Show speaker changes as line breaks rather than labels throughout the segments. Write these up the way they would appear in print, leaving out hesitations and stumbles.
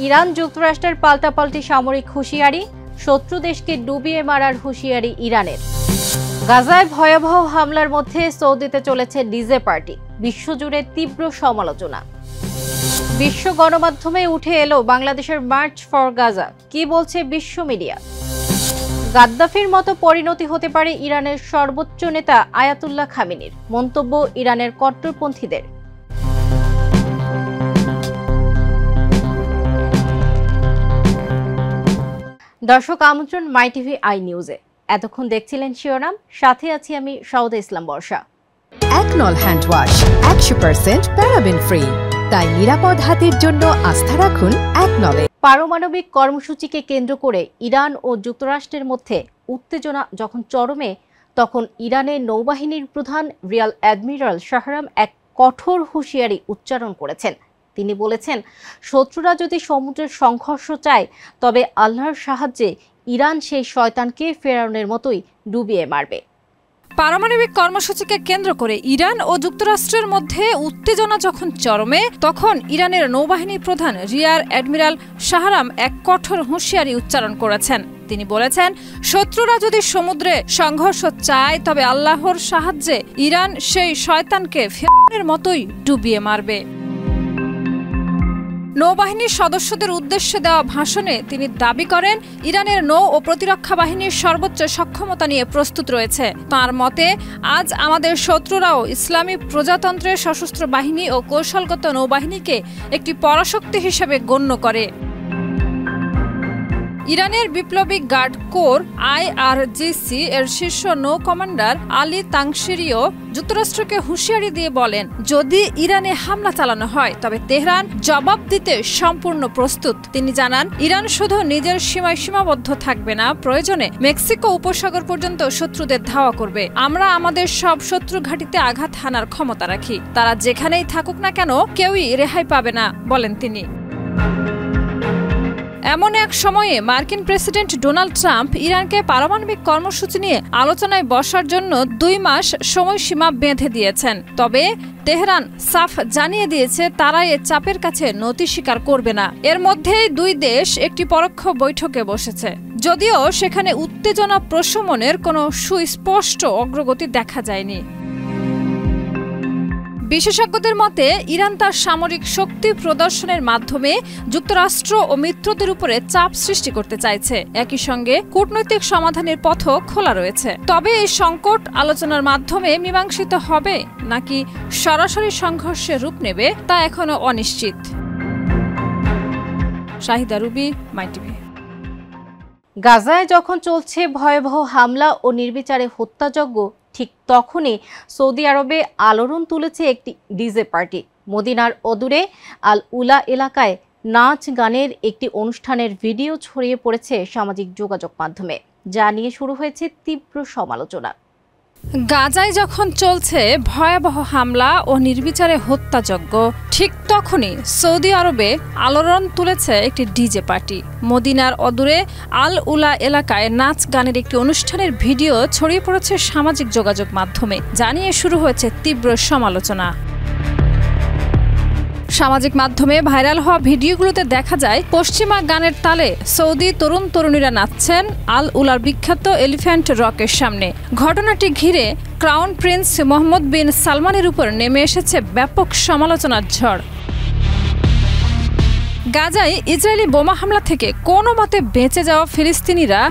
Iran যুক্তরাষ্ট্রের পাল্টাপাল্টি সামরিক হুঁশিয়ারি, শত্রু দেশকে ডুবিয়ে মারার হুঁশিয়ারি ইরানের। গাজায় ভয়াবহ হামলার মধ্যে সৌদিতে চলেছে ডিজে পার্টি, বিশ্বজুড়ে তীব্র সমালোচনা। বিশ্ব গণমাধ্যমে উঠে এলো বাংলাদেশের মার্চ ফর গাজা, কি বলছে বিশ্ব মিডিয়া? গাদ্দাফির মতো পরিণতি হতে পারে ইরানের সর্বোচ্চ নেতা আয়াতুল্লাহ খামেনির, মন্তব্য ইরানের কট্টরপন্থীদের। দর্শক, আমন্ত্রণ মাই টিভি আই নিউজে। এতক্ষণ দেখছিলেন শিরোনাম, সাথে আছি আমি সৌদা ইসলাম বর্ষা।
একনল হ্যান্ড ওয়াশ 100% প্যারাবেন ফ্রি, তাই নিরাপদ হাতের জন্য আস্থা রাখুন একনলে।
পারমাণবিক কর্মসূচিকে কেন্দ্র করে ইরান ও যুক্তরাষ্ট্রের মধ্যে উত্তেজনা যখন চরমে, তখন ইরানের নৌবাহিনীর প্রধান রিয়ার অ্যাডমিরাল শাহরাম এক কঠোর হুঁশিয়ারি উচ্চারণ করেছেন। তিনি বলেছেন, শত্রুরা যদি সমুদ্রের সংঘর্ষ চায়, তবে আল্লাহর সাহায্যে ইরান সেই শয়তানকে ফেরাউনের মতোই ডুবিয়ে মারবে।
পারমাণবিক কর্মসূচিকে কেন্দ্র করে ইরান ও যুক্তরাষ্ট্রের মধ্যে উত্তেজনা যখন চরমে, তখন ইরানের নৌবাহিনী প্রধান রিয়ার অ্যাডমিরাল শাহরাম এক কঠোর হুঁশিয়ারি উচ্চারণ করেছেন। তিনি বলেছেন, শত্রুরা যদি সমুদ্রে সংঘর্ষ চায়, তবে আল্লাহর সাহায্যে ইরান সেই শয়তানকে ফেরাউনের মতোই ডুবিয়ে মারবে। নৌবাহিনীর সদস্যদের উদ্দেশ্যে দেওয়া ভাষণে তিনি দাবি করেন, ইরানের নৌ ও প্রতিরক্ষা বাহিনীর সর্বোচ্চ সক্ষমতা নিয়ে প্রস্তুত রয়েছে। তার মতে, আজ আমাদের শত্রুরাও ইসলামী প্রজাতন্ত্রের সশস্ত্র বাহিনী ও কৌশলগত নৌবাহিনীকে একটি পরাশক্তি হিসেবে গণ্য করে। ইরানের বিপ্লবী গার্ড কোর IRGC এর শীর্ষ নৌ কমান্ডার আলী তাংশিরিও যুক্তরাষ্ট্রকে হুঁশিয়ারি দিয়ে বলেন, যদি ইরানে হামলা চালানো হয়, তবে তেহরান জবাব দিতে সম্পূর্ণ প্রস্তুত। তিনি জানান, ইরান শুধু নিজের সীমায় সীমাবদ্ধ থাকবে না, প্রয়োজনে মেক্সিকো উপসাগর পর্যন্ত শত্রুদের ধাওয়া করবে। আমরা আমাদের সব শত্রু ঘাঁটিতে আঘাত হানার ক্ষমতা রাখি, তারা যেখানেই থাকুক না কেন, কেউই রেহাই পাবে না, বলেন তিনি। এমন এক সময়ে মার্কিন প্রেসিডেন্ট ডোনাল্ড ট্রাম্প ইরানকে পারমাণবিক কর্মসূচি নিয়ে আলোচনায় বসার জন্য 2 মাস সময়সীমা বেঁধে দিয়েছেন। তবে তেহরান সাফ জানিয়ে দিয়েছে, তারা এ চাপের কাছে নতি স্বীকার করবে না। এর মধ্যেই দুই দেশ একটি পরোক্ষ বৈঠকে বসেছে, যদিও সেখানে উত্তেজনা প্রশমনের কোনো সুস্পষ্ট অগ্রগতি দেখা যায়নি। বিশেষজ্ঞদের মতে, ইরান তার সামরিক শক্তি প্রদর্শনের মাধ্যমে যুক্তরাষ্ট্র ও মিত্রদের উপরে চাপ সৃষ্টি করতে চাইছে। একই সঙ্গে কূটনৈতিক সমাধানের পথও খোলা রয়েছে। তবে এই সংকট আলোচনার মাধ্যমে মীমাংসিত হবে নাকি সরাসরি সংঘর্ষে রূপ নেবে, তা এখনো অনিশ্চিত। শাহিদা রুবি, মাই টিভি।
গাজায় যখন চলছে ভয়াবহ হামলা ও নির্বিচারে হত্যাযজ্ঞ, ঠিক তখনই সৌদি আরবে আলোড়ন তুলেছে একটি ডিজে পার্টি। মদিনার অদূরে আল উলা এলাকায় নাচ গানের একটি অনুষ্ঠানের ভিডিও ছড়িয়ে পড়েছে সামাজিক যোগাযোগ মাধ্যমে, যা নিয়ে শুরু হয়েছে তীব্র সমালোচনা।
গাজায় যখন চলছে ভয়াবহ হামলা ও নির্বিচারে হত্যাযজ্ঞ, ঠিক তখনই সৌদি আরবে আলোড়ন তুলেছে একটি ডিজে পার্টি। মদিনার অদূরে আল উলা এলাকায় নাচ গানের একটি অনুষ্ঠানের ভিডিও ছড়িয়ে পড়েছে সামাজিক যোগাযোগ মাধ্যমে, যা নিয়ে শুরু হয়েছে তীব্র সমালোচনা। সামাজিক মাধ্যমে ভাইরাল হওয়া ভিডিওগুলোতে দেখা যায়, পশ্চিমা গানের তালে সৌদি তরুণ তরুণীরা নাচছেন আল উলার বিখ্যাত এলিফ্যান্ট রকের সামনে। ঘটনাটি ঘিরে ক্রাউন প্রিন্স মোহাম্মদ বিন সালমানের উপর নেমে এসেছে ব্যাপক সমালোচনার ঝড়। গাজায় ইসরায়েলি বোমা হামলা থেকে কোনো মতে বেঁচে যাওয়া ফিলিস্তিনিরা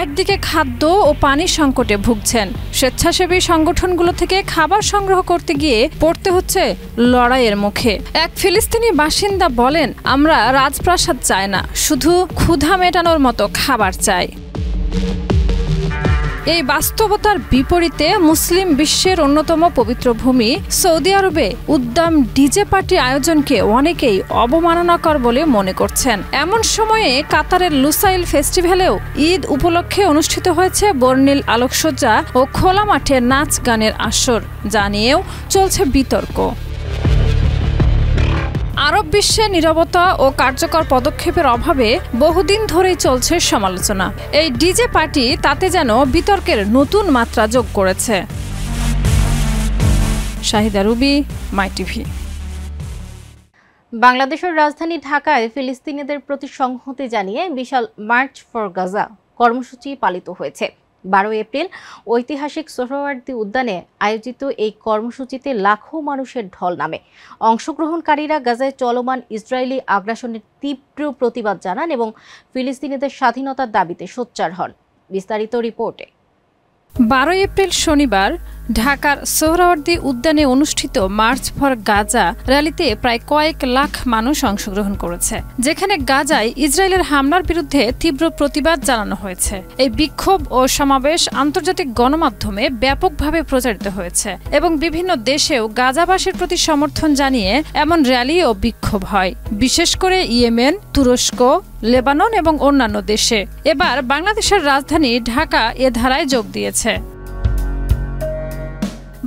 একদিকে খাদ্য ও পানি সংকটে ভুগছেন, স্বেচ্ছাসেবী সংগঠনগুলো থেকে খাবার সংগ্রহ করতে গিয়ে পড়তে হচ্ছে লড়াইয়ের মুখে। এক ফিলিস্তিনি বাসিন্দা বলেন, আমরা রাজপ্রাসাদ চাই না, শুধু ক্ষুধা মেটানোর মতো খাবার চাই। এই বাস্তবতার বিপরীতে মুসলিম বিশ্বের অন্যতম পবিত্র ভূমি সৌদি আরবে উদ্দাম ডিজে পার্টি আয়োজনকে অনেকেই অবমাননাকর বলে মনে করছেন। এমন সময়ে কাতারের লুসাইল ফেস্টিভ্যালেও ঈদ উপলক্ষে অনুষ্ঠিত হয়েছে বর্ণিল আলোকসজ্জা ও খোলা মাঠে নাচ গানের আসর, যা নিয়েও চলছে বিতর্ক। আরব বিশ্বে নীরবতা ও কার্যকর পদক্ষেপের অভাবে বহুদিন ধরেই চলছে সমালোচনা। এই ডিজে পার্টি তাতে যেন বিতর্কের নতুন মাত্রা যোগ করেছে। শাহিদা রুবি, মাই টিভি।
বাংলাদেশের রাজধানী ঢাকায় ফিলিস্তিনিদের প্রতি সংহতি জানিয়ে বিশাল মার্চ ফর গাজা কর্মসূচি পালিত হয়েছে। 12 এপ্রিল ঐতিহাসিক সোহরাওয়ার্দী উদ্যানে আয়োজিত এই কর্মসূচিতে লাখো মানুষের ঢল নামে। অংশগ্রহণকারীরা গাজায় চলমান ইসরায়েলি আগ্রাসনের তীব্র প্রতিবাদ জানান এবং ফিলিস্তিনিদের স্বাধীনতার দাবিতে সোচ্চার হন। বিস্তারিত রিপোর্টে।
12 এপ্রিল শনিবার ঢাকার সোহরাওয়ার্দী উদ্যানে অনুষ্ঠিত মার্চ ফর গাজা র্যালিতে প্রায় কয়েক লাখ মানুষ অংশগ্রহণ করেছে, যেখানে গাজায় ইসরায়েলের হামলার বিরুদ্ধে তীব্র প্রতিবাদ জানানো হয়েছে। এই বিক্ষোভ ও সমাবেশ আন্তর্জাতিক গণমাধ্যমে ব্যাপকভাবে প্রচারিত হয়েছে এবং বিভিন্ন দেশেও গাজাবাসীর প্রতি সমর্থন জানিয়ে এমন র্যালি ও বিক্ষোভ হয়, বিশেষ করে ইয়েমেন, তুরস্ক, লেবানন এবং অন্যান্য দেশে। এবার বাংলাদেশের রাজধানী ঢাকা এ ধারায় যোগ দিয়েছে।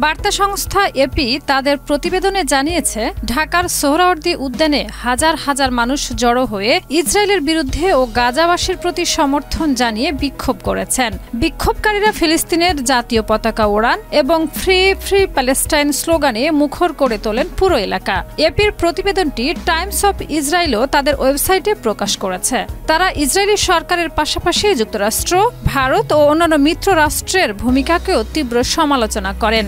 বার্তা সংস্থা এপি তাদের প্রতিবেদনে জানিয়েছে, ঢাকার সোহরাওয়ার্দী উদ্যানে হাজার হাজার মানুষ জড়ো হয়ে ইসরায়েলের বিরুদ্ধে ও গাজাবাসীর প্রতি সমর্থন জানিয়ে বিক্ষোভ করেছেন। বিক্ষোভকারীরা ফিলিস্তিনের জাতীয় পতাকা ওড়ান এবং ফ্রি ফ্রি প্যালেস্টাইন স্লোগানে মুখর করে তোলেন পুরো এলাকা। এপির প্রতিবেদনটি টাইমস অফ ইসরায়েলও তাদের ওয়েবসাইটে প্রকাশ করেছে। তারা ইসরায়েলি সরকারের পাশাপাশি যুক্তরাষ্ট্র, ভারত ও অন্যান্য মিত্র রাষ্ট্রের ভূমিকাকেও তীব্র সমালোচনা করেন।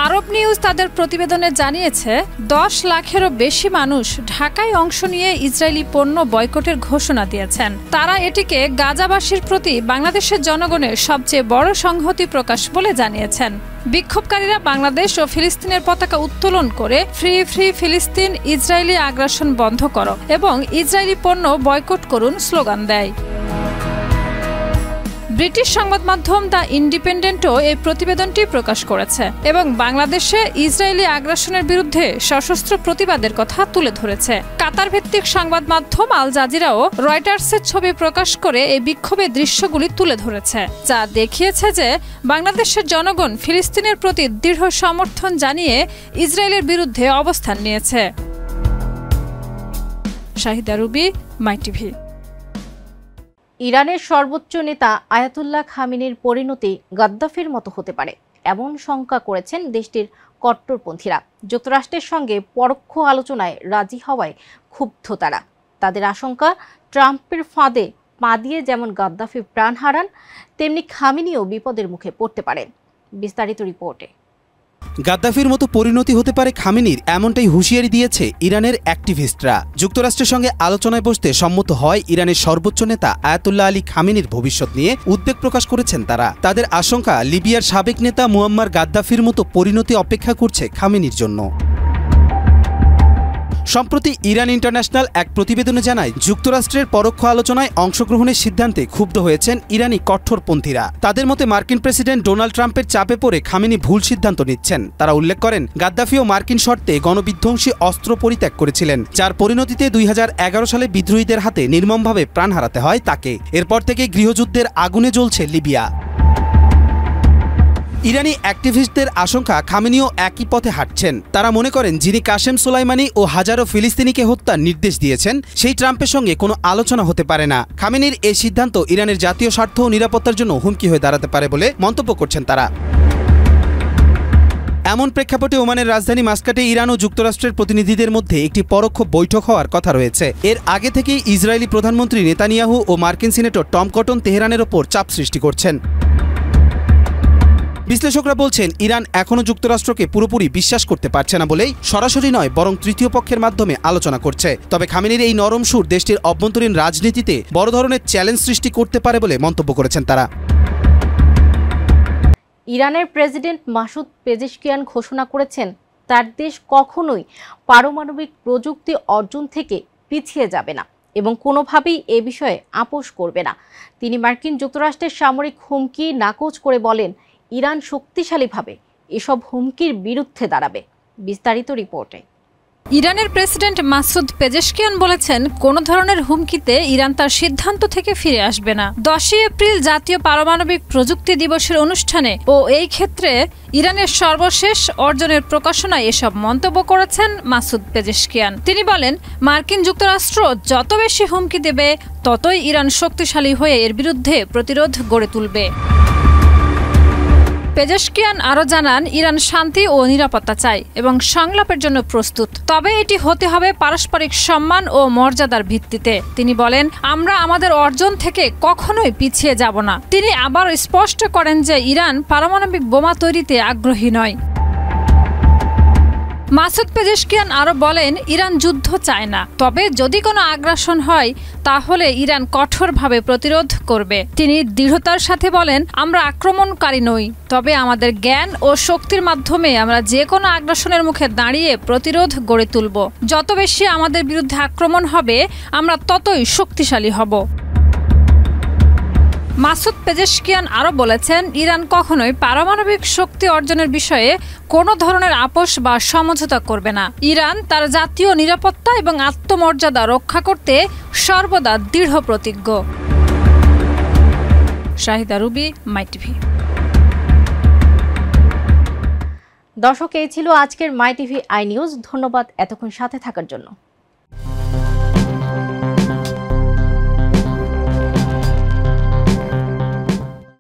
আরব নিউজ তাদের প্রতিবেদনে জানিয়েছে, 10 লাখেরও বেশি মানুষ ঢাকায় অংশ নিয়ে ইসরায়েলি পণ্য বয়কটের ঘোষণা দিয়েছেন। তারা এটিকে গাজাবাসীর প্রতি বাংলাদেশের জনগণের সবচেয়ে বড় সংহতি প্রকাশ বলে জানিয়েছেন। বিক্ষোভকারীরা বাংলাদেশ ও ফিলিস্তিনের পতাকা উত্তোলন করে ফ্রি ফ্রি ফিলিস্তিন, ইসরায়েলি আগ্রাসন বন্ধ করো এবং ইসরায়েলি পণ্য বয়কট করুন স্লোগান দেয়। ব্রিটিশ সংবাদ মাধ্যম দ্য ইন্ডিপেন্ডেন্টও এই প্রতিবেদনটি প্রকাশ করেছে এবং বাংলাদেশে ইসরায়েলি আগ্রাসনের বিরুদ্ধে সশস্ত্র প্রতিবাদের কথা তুলে ধরেছে। কাতার ভিত্তিক সংবাদ মাধ্যম আল জাজিরাও রয়টার্সের ছবি প্রকাশ করে এই বিক্ষোভের দৃশ্যগুলি তুলে ধরেছে, যা দেখিয়েছে যে বাংলাদেশের জনগণ ফিলিস্তিনের প্রতি দৃঢ় সমর্থন জানিয়ে ইসরায়েলের বিরুদ্ধে অবস্থান নিয়েছে। শাহিদা রুবি, মাই টিভি।
ইরানের সর্বোচ্চ নেতা আয়াতুল্লাহ খামেনির পরিণতি গাদ্দাফির মতো হতে পারে, এমন শঙ্কা করেছেন দেশটির কট্টরপন্থীরা। যুক্তরাষ্ট্রের সঙ্গে পরোক্ষ আলোচনায় রাজি হওয়ায় ক্ষুব্ধ তারা। তাদের আশঙ্কা, ট্রাম্পের ফাঁদে পা দিয়ে যেমন গাদ্দাফি প্রাণ হারান, তেমনি খামেনিও বিপদের মুখে পড়তে পারেন। বিস্তারিত রিপোর্টে।
গাদ্দাফির মতো পরিণতি হতে পারে খামেনির, এমনটাই হুঁশিয়ারি দিয়েছে ইরানের অ্যাক্টিভিস্টরা। যুক্তরাষ্ট্রের সঙ্গে আলোচনায় বসতে সম্মত হয় ইরানের সর্বোচ্চ নেতা আয়াতুল্লাহ আলী খামেনির ভবিষ্যৎ নিয়ে উদ্বেগ প্রকাশ করেছেন তারা। তাদের আশঙ্কা, লিবিয়ার সাবেক নেতা মুয়াম্মার গাদ্দাফির মতো পরিণতি অপেক্ষা করছে খামেনির জন্য। সম্প্রতি ইরান ইন্টারন্যাশনাল এক প্রতিবেদনে জানায়, যুক্তরাষ্ট্রের পরোক্ষ আলোচনায় অংশগ্রহণের সিদ্ধান্তে ক্ষুব্ধ হয়েছেন ইরানি কঠোরপন্থীরা। তাদের মতে মার্কিন প্রেসিডেন্ট ডোনাল্ড ট্রাম্পের চাপে পড়ে খামেনি ভুল সিদ্ধান্ত নিচ্ছেন। তারা উল্লেখ করেন, গাদ্দাফিও মার্কিন শর্তে গণবিধ্বংসী অস্ত্র পরিত্যাগ করেছিলেন, যার পরিণতিতে 2011 সালে বিদ্রোহীদের হাতে নির্মমভাবে প্রাণ হারাতে হয় তাকে। এরপর থেকে গৃহযুদ্ধের আগুনে জ্বলছে লিবিয়া। ইরানি অ্যাক্টিভিস্টদের আশঙ্কা, খামেনিও একই পথে হাঁটছেন। তারা মনে করেন, যিনি কাশেম সোলাইমানি ও হাজারো ফিলিস্তিনিকে হত্যার নির্দেশ দিয়েছেন, সেই ট্রাম্পের সঙ্গে কোনো আলোচনা হতে পারে না। খামেনির এই সিদ্ধান্ত ইরানের জাতীয় স্বার্থ ও নিরাপত্তার জন্য হুমকি হয়ে দাঁড়াতে পারে বলে মন্তব্য করছেন তারা। এমন প্রেক্ষাপটে ওমানের রাজধানী মাস্কাটে ইরান ও যুক্তরাষ্ট্রের প্রতিনিধিদের মধ্যে একটি পরোক্ষ বৈঠক হওয়ার কথা রয়েছে। এর আগে থেকেই ইসরায়েলি প্রধানমন্ত্রী নেতানিয়াহু ও মার্কিন সিনেটর টম কটন তেহরানের ওপর চাপ সৃষ্টি করছেন। বিশ্লেষকরা বলছেন, ইরান এখনও যুক্তরাষ্ট্রকে পুরোপুরি বিশ্বাস করতে পারছে না বলেই সরাসরি নয়, বরং তৃতীয় পক্ষের মাধ্যমে আলোচনা করছে। তবে খামেনির এই নরম সুর দেশটির অভ্যন্তরীণ রাজনীতিতে বড় ধরনের চ্যালেঞ্জ সৃষ্টি করতে পারে বলে মন্তব্য করেছেন তারা।
ইরানের প্রেসিডেন্ট মাসুদ পেজেশকিয়ান ঘোষণা করেছেন, তার দেশ কখনোই পারমাণবিক প্রযুক্তি অর্জন থেকে পিছিয়ে যাবে না এবং কোনোভাবেই এ বিষয়ে আপোষ করবে না। তিনি মার্কিন যুক্তরাষ্ট্রের সামরিক হুমকি নাকচ করে বলেন, ইরান শক্তিশালীভাবে এসব হুমকির বিরুদ্ধে দাঁড়াবে। বিস্তারিত রিপোর্টে।
ইরানের প্রেসিডেন্ট মাসুদ পেজেশকিয়ান বলেছেন, কোনো ধরনের হুমকিতে ইরান তার সিদ্ধান্ত থেকে ফিরে আসবে না। 10 এপ্রিল জাতীয় পারমাণবিক প্রযুক্তি দিবসের অনুষ্ঠানে ও এই ক্ষেত্রে ইরানের সর্বশেষ অর্জনের প্রকাশনায় এসব মন্তব্য করেছেন মাসুদ পেজেশকিয়ান। তিনি বলেন, মার্কিন যুক্তরাষ্ট্র যত বেশি হুমকি দেবে, ততই ইরান শক্তিশালী হয়ে এর বিরুদ্ধে প্রতিরোধ গড়ে তুলবে। পেজেশকিয়ান আরও জানান, ইরান শান্তি ও নিরাপত্তা চায় এবং সংলাপের জন্য প্রস্তুত, তবে এটি হতে হবে পারস্পরিক সম্মান ও মর্যাদার ভিত্তিতে। তিনি বলেন, আমরা আমাদের অর্জন থেকে কখনোই পিছিয়ে যাব না। তিনি আবার স্পষ্ট করেন যে ইরান পারমাণবিক বোমা তৈরিতে আগ্রহী নয়। মাসুদ পেজেশকিয়ান আরও বলেন, ইরান যুদ্ধ চায় না, তবে যদি কোনো আগ্রাসন হয় তাহলে ইরান কঠোরভাবে প্রতিরোধ করবে। তিনি দৃঢ়তার সাথে বলেন, আমরা আক্রমণকারী নই, তবে আমাদের জ্ঞান ও শক্তির মাধ্যমে আমরা যে কোনো আগ্রাসনের মুখে দাঁড়িয়ে প্রতিরোধ গড়ে তুলব। যত বেশি আমাদের বিরুদ্ধে আক্রমণ হবে, আমরা ততই শক্তিশালী হব। মাসুদ পেজেশকিয়ান আরও বলেছেন, ইরান কখনোই পারমাণবিক শক্তি অর্জনের বিষয়ে কোনো ধরনের আপোষ বা সমঝোতা করবে না। ইরান তার জাতীয় নিরাপত্তা এবং আত্মমর্যাদা রক্ষা করতে সর্বদা দৃঢ় প্রতিজ্ঞ। শাহিদা রুবি, মাই টিভি।
দর্শক, এই ছিল আজকের মাই টিভি আই নিউজ। ধন্যবাদ এতক্ষণ সাথে থাকার জন্য।